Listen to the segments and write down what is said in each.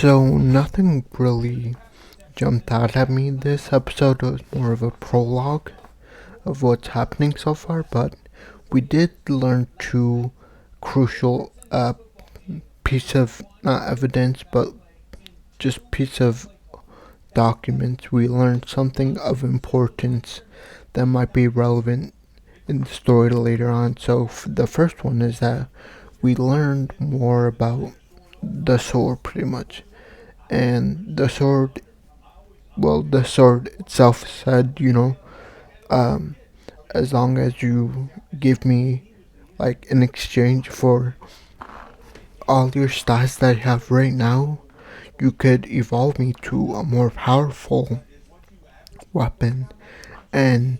So nothing really jumped out at me. This episode was more of a prologue of what's happening so far, but we did learn two crucial piece of not evidence, but just piece of documents. We learned something of importance that might be relevant in the story later on. So the first one is that we learned more about the sword, pretty much. And the sword itself said, as long as you give me, like, in exchange for all your stats that you have right now, you could evolve me to a more powerful weapon. And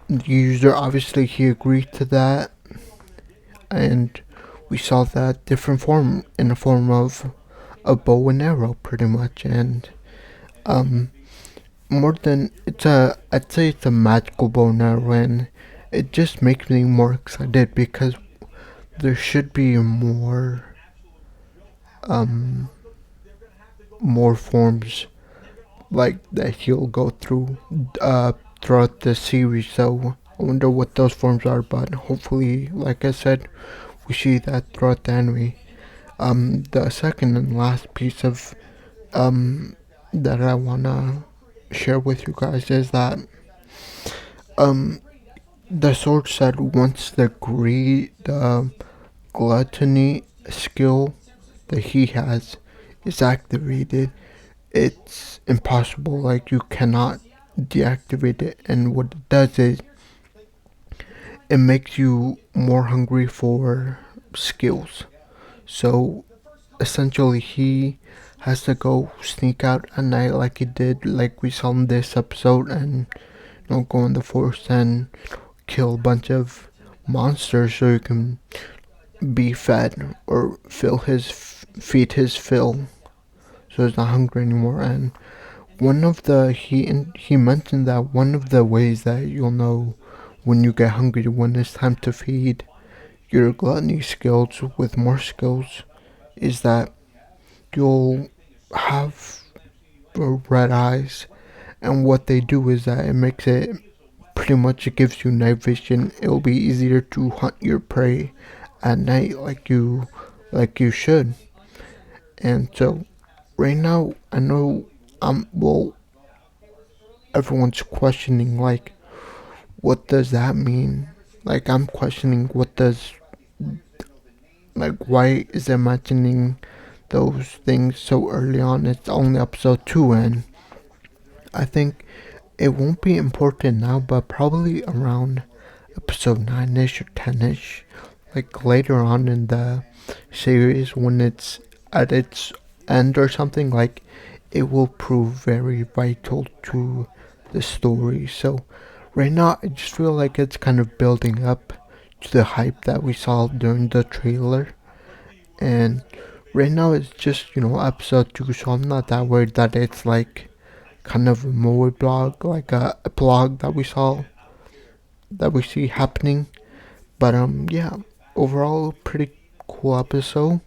the user, obviously, he agreed to that. And we saw that different form, in the form of a bow and arrow, pretty much. And more than I'd say it's a magical bow and arrow, and it just makes me more excited because there should be more forms like that he'll go through throughout the series. So I wonder what those forms are, but hopefully, like I said, we see that throughout the anime. The second and last piece of that I wanna share with you guys is that the sword said once the gluttony skill that he has is activated, it's impossible. Like, you cannot deactivate it, and what it does is it makes you more hungry for skills. So essentially, he has to go sneak out at night like he did, like we saw in this episode, and go in the forest and kill a bunch of monsters so he can be fed or feed his fill, so he's not hungry anymore. And he mentioned that one of the ways that you'll know when you get hungry, when it's time to feed your gluttony skills with more skills, is that you'll have red eyes. And what they do is that it gives you night vision. It'll be easier to hunt your prey at night like you should. And so right now, I know everyone's questioning, like, what does that mean? Like, I'm questioning why is it mentioning those things so early on? It's only episode 2, and I think it won't be important now, but probably around episode 9-ish or 10-ish, like later on in the series, when it's at its end or something, like, it will prove very vital to the story. So right now, I just feel like it's kind of building up to the hype that we saw during the trailer. And right now it's just, episode 2, so I'm not that worried that it's like kind of a movie blog, like a blog that we see happening. But yeah, overall pretty cool episode.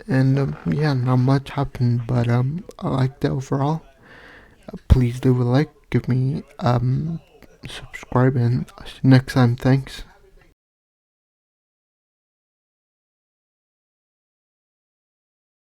Yeah, not much happened, but I liked it overall. Please leave a like, give me subscribe, and see you next time. Thanks.